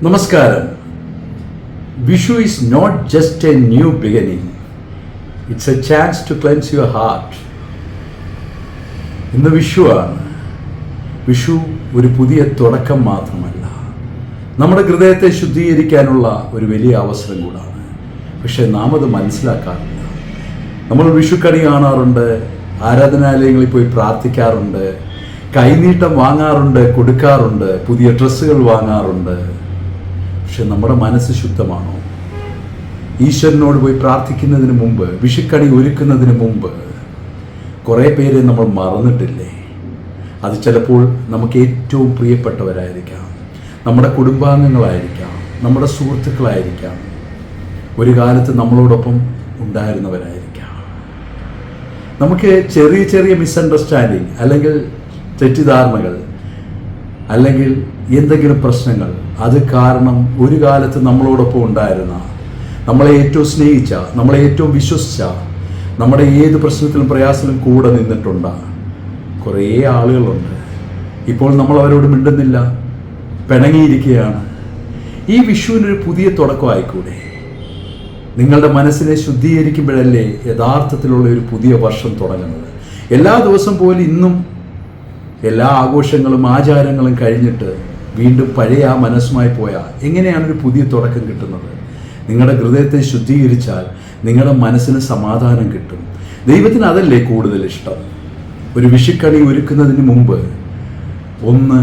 നമസ്കാരം. Vishu is not just a new beginning. It's a chance to cleanse your heart. ഇന്ന് വിഷുവാണ്. വിഷു ഒരു പുതിയ തുടക്കം മാത്രമല്ല, നമ്മുടെ ഹൃദയത്തെ ശുദ്ധീകരിക്കാനുള്ള ഒരു വലിയ അവസരം കൂടാണ്. പക്ഷേ നാം അത് മനസ്സിലാക്കാറില്ല. നമ്മൾ വിഷുക്കണി കാണാറുണ്ട്, ആരാധനാലയങ്ങളിൽ പോയി പ്രാർത്ഥിക്കാറുണ്ട്, കൈനീട്ടം വാങ്ങാറുണ്ട്, കൊടുക്കാറുണ്ട്, പുതിയ ഡ്രസ്സുകൾ വാങ്ങാറുണ്ട്. പക്ഷെ നമ്മുടെ മനസ്സ് ശുദ്ധമാണോ? ഈശ്വരനോട് പോയി പ്രാർത്ഥിക്കുന്നതിന് മുമ്പ്, വിഷുക്കണി ഒരുക്കുന്നതിന് മുമ്പ് കുറേ പേരെ നമ്മൾ മറന്നിട്ടില്ലേ? അത് ചിലപ്പോൾ നമുക്ക് ഏറ്റവും പ്രിയപ്പെട്ടവരായിരിക്കാം, നമ്മുടെ കുടുംബാംഗങ്ങളായിരിക്കാം, നമ്മുടെ സുഹൃത്തുക്കളായിരിക്കാം, ഒരു കാലത്ത് നമ്മളോടൊപ്പം ഉണ്ടായിരുന്നവരായിരിക്കാം. നമുക്ക് ചെറിയ ചെറിയ മിസ്അണ്ടർസ്റ്റാൻഡിങ് അല്ലെങ്കിൽ തെറ്റിദ്ധാരണകൾ അല്ലെങ്കിൽ എന്തെങ്കിലും പ്രശ്നങ്ങൾ, അത് കാരണം ഒരു കാലത്ത് നമ്മളോടൊപ്പം ഉണ്ടായിരുന്ന, നമ്മളെ ഏറ്റവും സ്നേഹിച്ച, നമ്മളെ ഏറ്റവും വിശ്വസിച്ച, നമ്മുടെ ഏത് പ്രശ്നത്തിലും പ്രയാസത്തിലും കൂടെ നിന്നിട്ടുണ്ട് കുറേ ആളുകളുണ്ട്. ഇപ്പോൾ നമ്മൾ അവരോട് മിണ്ടുന്നില്ല, പിണങ്ങിയിരിക്കുകയാണ്. ഈ വിഷുവിനൊരു പുതിയ തുടക്കമായിക്കൂടെ? നിങ്ങളുടെ മനസ്സിനെ ശുദ്ധീകരിക്കുമ്പോഴല്ലേ യഥാർത്ഥത്തിലുള്ള ഒരു പുതിയ വർഷം തുടങ്ങുന്നത്. എല്ലാ ദിവസം പോലെ ഇന്നും എല്ലാ ആഘോഷങ്ങളും ആചാരങ്ങളും കഴിഞ്ഞിട്ട് വീണ്ടും പഴയ ആ മനസ്സുമായി പോയാൽ എങ്ങനെയാണ് ഒരു പുതിയ തുടക്കം കിട്ടുന്നത്? നിങ്ങളുടെ ഹൃദയത്തെ ശുദ്ധീകരിച്ചാൽ നിങ്ങളുടെ മനസ്സിന് സമാധാനം കിട്ടും. ദൈവത്തിന് അതല്ലേ കൂടുതൽ ഇഷ്ടം? ഒരു വിഷുക്കണി ഒരുക്കുന്നതിന് മുമ്പ് ഒന്ന്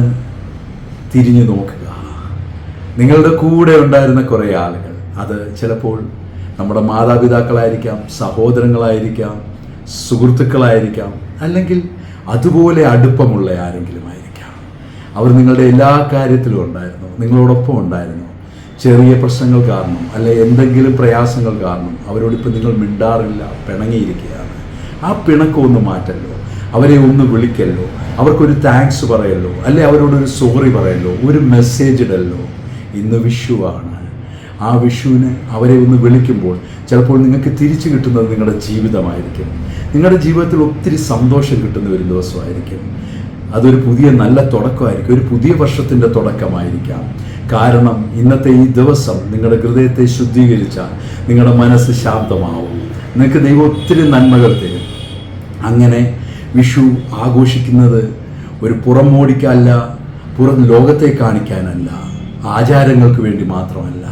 തിരിഞ്ഞു നോക്കുക. നിങ്ങളുടെ കൂടെ ഉണ്ടായിരുന്ന കുറേ ആളുകൾ, അത് ചിലപ്പോൾ നമ്മുടെ മാതാപിതാക്കളായിരിക്കാം, സഹോദരങ്ങളായിരിക്കാം, സുഹൃത്തുക്കളായിരിക്കാം, അല്ലെങ്കിൽ അതുപോലെ അടുപ്പമുള്ള ആരെങ്കിലും ആയിരിക്കാം. അവർ നിങ്ങളുടെ എല്ലാ കാര്യത്തിലും ഉണ്ടായിരുന്നു, നിങ്ങളോടൊപ്പം ഉണ്ടായിരുന്നു. ചെറിയ പ്രശ്നങ്ങൾ കാരണം അല്ലെ എന്തെങ്കിലും പ്രയാസങ്ങൾ കാരണം അവരോടിപ്പോൾ നിങ്ങൾ മിണ്ടാറില്ല, പിണങ്ങിയിരിക്കുകയാണ്. ആ പിണക്കമൊന്ന് മാറ്റല്ലോ, അവരെ ഒന്ന് വിളിക്കല്ലോ, അവർക്കൊരു താങ്ക്സ് പറയല്ലോ, അല്ലെ അവരോടൊരു സോറി പറയല്ലോ, ഒരു മെസ്സേജ് ഇടല്ലോ. ഇന്ന് വിഷുവാണ്. ആ വിഷുവിന് അവരെ ഒന്ന് വിളിക്കുമ്പോൾ ചിലപ്പോൾ നിങ്ങൾക്ക് തിരിച്ചു കിട്ടുന്നത് നിങ്ങളുടെ ജീവിതമായിരിക്കും. നിങ്ങളുടെ ജീവിതത്തിൽ ഒത്തിരി സന്തോഷം കിട്ടുന്ന ഒരു ദിവസമായിരിക്കും. അതൊരു പുതിയ നല്ല തുടക്കമായിരിക്കും, ഒരു പുതിയ വർഷത്തിൻ്റെ തുടക്കമായിരിക്കാം. കാരണം ഇന്നത്തെ ഈ ദിവസം നിങ്ങളുടെ ഹൃദയത്തെ ശുദ്ധീകരിച്ചാൽ നിങ്ങളുടെ മനസ്സ് ശാന്തമാവും. നിങ്ങൾക്ക് ദൈവം ഒത്തിരി നന്മകൾ തരും. അങ്ങനെ വിഷു ആഘോഷിക്കുന്നത് ഒരു പുറമോടിക്കല്ല, പുറം ലോകത്തെ കാണിക്കാനല്ല, ആചാരങ്ങൾക്ക് വേണ്ടി മാത്രമല്ല,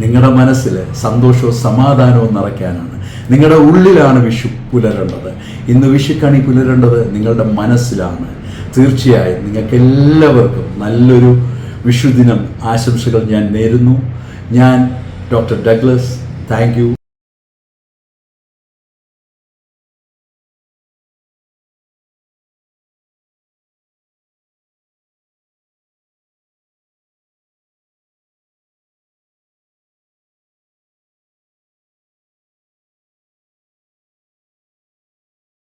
നിങ്ങളുടെ മനസ്സിൽ സന്തോഷവും സമാധാനവും നിറയ്ക്കാനാണ്. നിങ്ങളുടെ ഉള്ളിലാണ് വിഷു പുലരേണ്ടത്. ഇന്ന് വിഷുക്കണി പുലരേണ്ടത് നിങ്ങളുടെ മനസ്സിലാണ്. തീർച്ചയായും നിങ്ങൾക്കെല്ലാവർക്കും നല്ലൊരു വിഷുദിനം ആശംസകൾ ഞാൻ നേരുന്നു. ഞാൻ ഡോക്ടർ ഡഗ്ലസ്. Thank you.